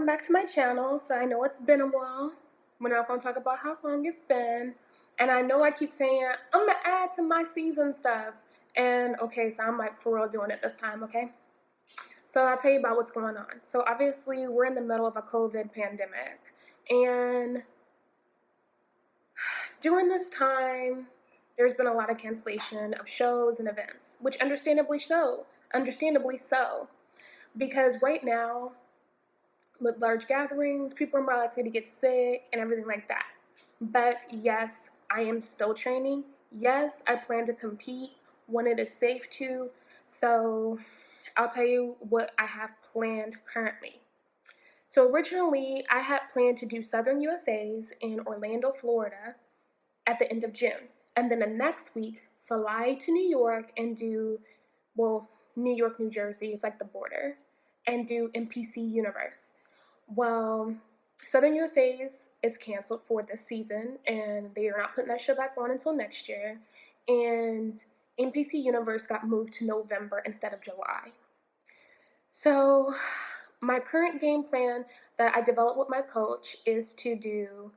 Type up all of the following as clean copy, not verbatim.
back to my channel. So I know it's been a while. We're not going to talk about how long it's been. And I know I keep saying, I'm going to add to my season stuff. And okay, so I'm like for real doing it this time, okay? So I'll tell you about what's going on. So obviously we're in the middle of a COVID pandemic. And during this time, there's been a lot of cancellation of shows and events, which understandably so. Because right now, with large gatherings, people are more likely to get sick and everything like that. But yes, I am still training. Yes, I plan to compete when it is safe to. So I'll tell you what I have planned currently. So originally, I had planned to do Southern USA's in Orlando, Florida at the end of June. And then the next week, fly to New York and do, New York, New Jersey, it's like the border, and do NPC Universe. Well, Southern USA's is canceled for this season, and they are not putting that show back on until next year. And NPC Universe got moved to November instead of July. So, my current game plan that I developed with my coach is to do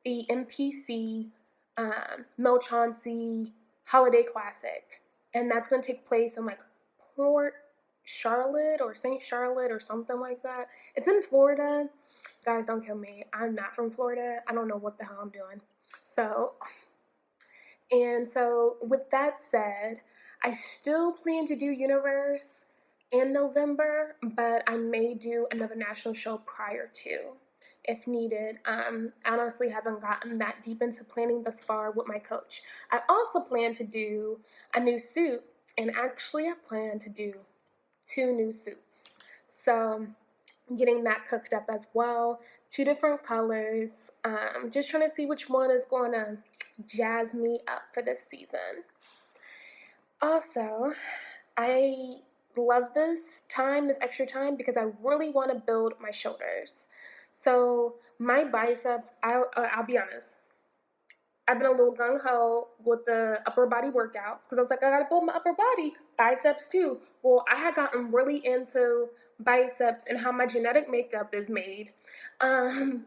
the NPC Mel Chauncey Holiday Classic, and that's going to take place in like Port Charlotte or St. Charlotte or something like that. It's in Florida. Guys, don't kill me. I'm not from Florida. I don't know what the hell I'm doing. So with that said, I still plan to do Universe in November, but I may do another national show prior to, if needed. I honestly haven't gotten that deep into planning thus far with my coach. I also plan to do a new suit, and actually I plan to do 2 new suits. So getting that cooked up as well. 2 different colors. Just trying to see which one is going to jazz me up for this season. Also, I love this extra time, because I really want to build my shoulders. So my biceps, I'll be honest, I've been a little gung-ho with the upper body workouts, because I was like, I gotta build my upper body, biceps too. Well, I had gotten really into biceps and how my genetic makeup is made. And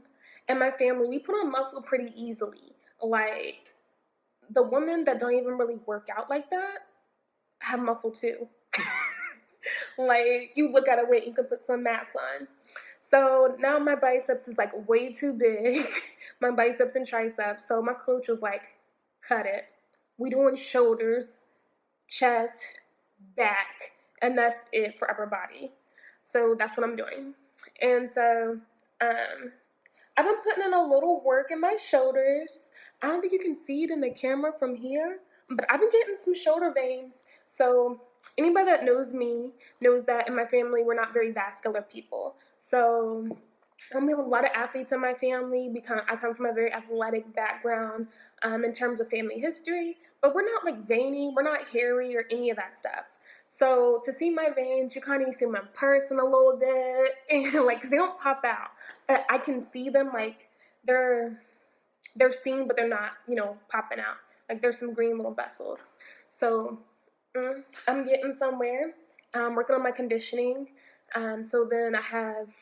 my family, we put on muscle pretty easily. Like, the women that don't even really work out like that have muscle too. Like, you look at a weight, you can put some mass on. So now my biceps is like way too big, my biceps and triceps. So my coach was like, cut it. We doing shoulders, chest, back, and that's it for upper body. So that's what I'm doing. And so I've been putting in a little work in my shoulders. I don't think you can see it in the camera from here, but I've been getting some shoulder veins. So anybody that knows me knows that in my family, we're not very vascular people. So we have a lot of athletes in my family because I come from a very athletic background in terms of family history, but we're not like veiny, we're not hairy or any of that stuff. So to see my veins, you kind of see my person a little bit, and like, cause they don't pop out, but I can see them, like they're seen, but they're not, popping out. Like there's some green little vessels. So I'm getting somewhere. I'm working on my conditioning. So then I have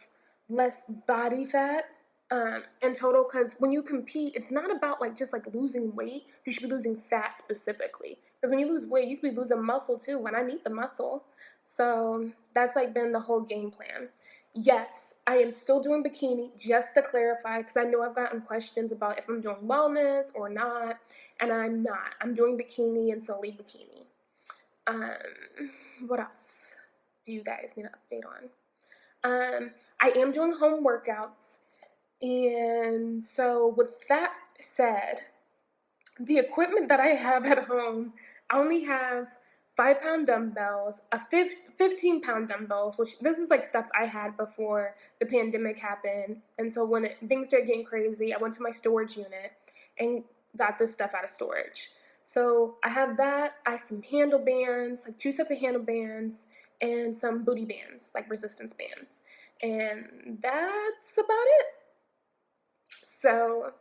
less body fat in total, because when you compete, it's not about just losing weight. You should be losing fat specifically, because when you lose weight, you could be losing muscle too, and I need the muscle. So that's been the whole game plan. Yes, I am still doing bikini, just to clarify, because I know I've gotten questions about if I'm doing wellness or not, and I'm not. I'm doing bikini and solely bikini. What else do you guys need an update on? I am doing home workouts, and so with that said, the equipment that I have at home, I only have 5-pound dumbbells, 15-pound dumbbells, which this is stuff I had before the pandemic happened. And so when things started getting crazy, I went to my storage unit and got this stuff out of storage. So I have that. I have some handle bands, 2 sets of handle bands, and some booty bands, resistance bands. And that's about it. So,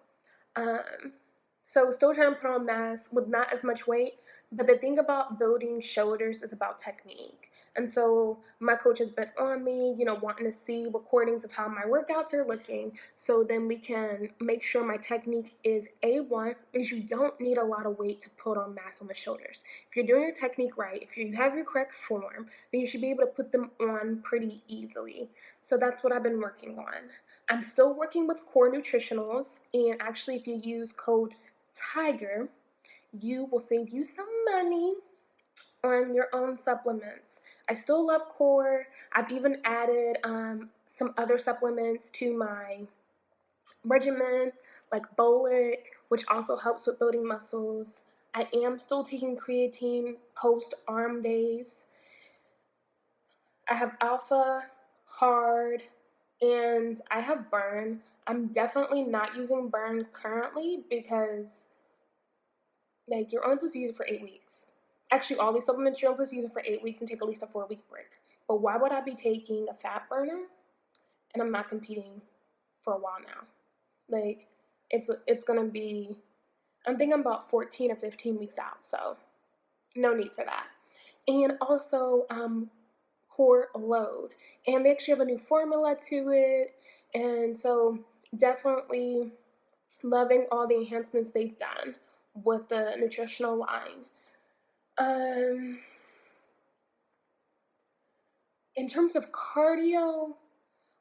still trying to put on mass with not as much weight. But the thing about building shoulders is about technique. And so my coach has been on me, wanting to see recordings of how my workouts are looking, so then we can make sure my technique is A1, because you don't need a lot of weight to put on mass on the shoulders. If you're doing your technique right, if you have your correct form, then you should be able to put them on pretty easily. So that's what I've been working on. I'm still working with Core Nutritionals, and actually if you use code TIGER, you will save you some money on your own supplements. I still love Core. I've even added some other supplements to my regimen, like Bolic, which also helps with building muscles. I am still taking creatine post arm days. I have Alpha, Hard, and I have Burn. I'm definitely not using Burn currently because you're only supposed to use it for 8 weeks. Actually, all these supplements, you're only supposed to use it for 8 weeks and take at least a 4-week break. But why would I be taking a fat burner and I'm not competing for a while now? It's gonna be, I'm thinking about 14 or 15 weeks out, so no need for that. And also Core Load, and they actually have a new formula to it, and so definitely loving all the enhancements they've done with the nutritional line. In terms of cardio,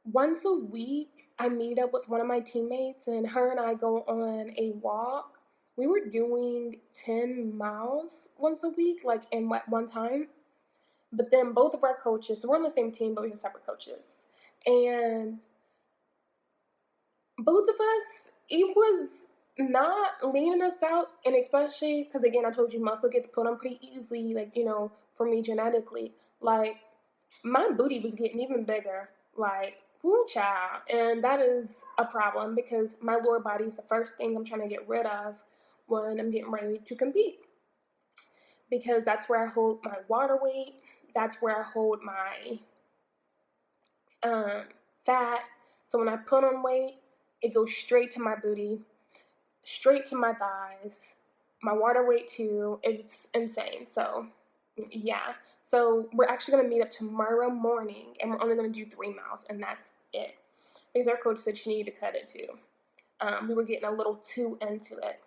once a week I meet up with one of my teammates and her and I go on a walk. We were doing 10 miles once a week, in one time. But then both of our coaches, so we're on the same team, but we have separate coaches. And both of us, it was not leaning us out, and especially because, again, I told you muscle gets put on pretty easily, for me genetically. My booty was getting even bigger, ooh, child. And that is a problem because my lower body is the first thing I'm trying to get rid of when I'm getting ready to compete. Because that's where I hold my water weight, that's where I hold my fat. So when I put on weight, it goes straight to my booty, straight to my thighs, my water weight too. It's insane. So yeah. So we're actually going to meet up tomorrow morning, and we're only going to do 3 miles, and that's it. Because our coach said she needed to cut it too. We were getting a little too into it.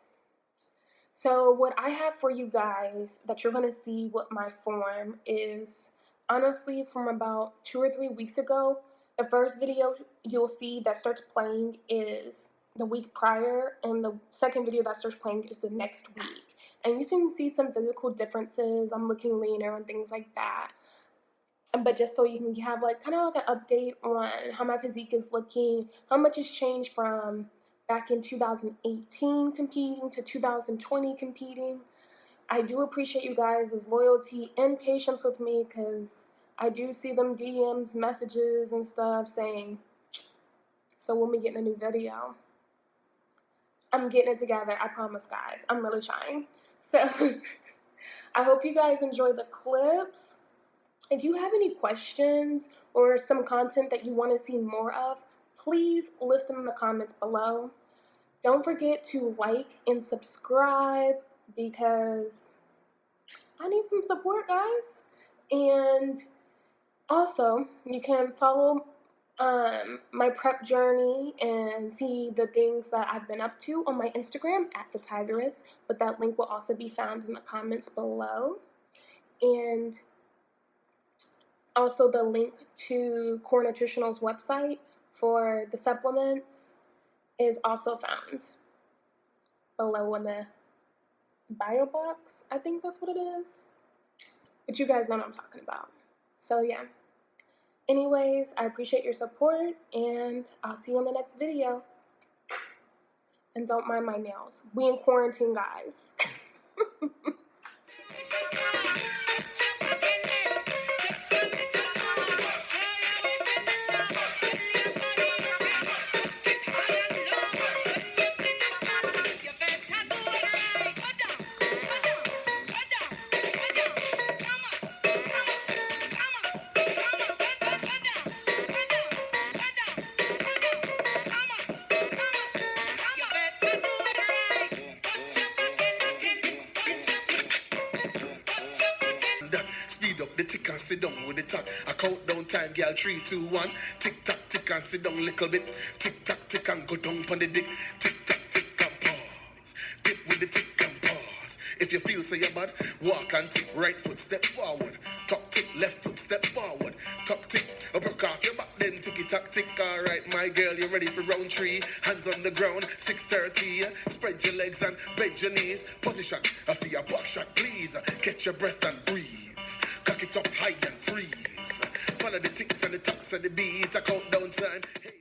So what I have for you guys that you're going to see what my form is, honestly, from about 2 or 3 weeks ago, the first video you'll see that starts playing is the week prior, and the second video that starts playing is the next week. And you can see some physical differences. I'm looking leaner and things like that. But just so you can have kind of an update on how my physique is looking, how much has changed from back in 2018 competing to 2020 competing. I do appreciate you guys' loyalty and patience with me, because I do see them DMs, messages, and stuff saying, so when we get a new video? I'm getting it together, I promise, guys. I'm really trying. So I hope you guys enjoy the clips. If you have any questions or some content that you want to see more of, please list them in the comments below. Don't forget to like and subscribe, because I need some support, guys. And also, you can follow my prep journey and see the things that I've been up to on my Instagram at the Tigress, but that link will also be found in the comments below. And also the link to Core Nutritional's website for the supplements is also found below in the bio box. I think that's what it is. But you guys know what I'm talking about. So yeah. Anyways, I appreciate your support, and I'll see you on the next video. And don't mind my nails. We in quarantine, guys. the tick and sit down with the tack. I count down time, girl, 3, 2, 1. Tick tock, tick and sit down little bit. Tick tock, tick and go down on the dick. Tick tock, tick and pause. Dip with the tick and pause. If you feel say you're bad, walk and tick. Right foot, step forward. Tuck tick, left foot, step forward. Tuck tick, broke off your back, then ticky tock tick. Alright, my girl, you ready for round 3? Hands on the ground, 6:30. Spread your legs and bend your knees. Position, I feel your back shot, please. Catch your breath and breathe. Cock it up high and freeze. Follow the ticks and the tucks and the beat. I count down time. Hey.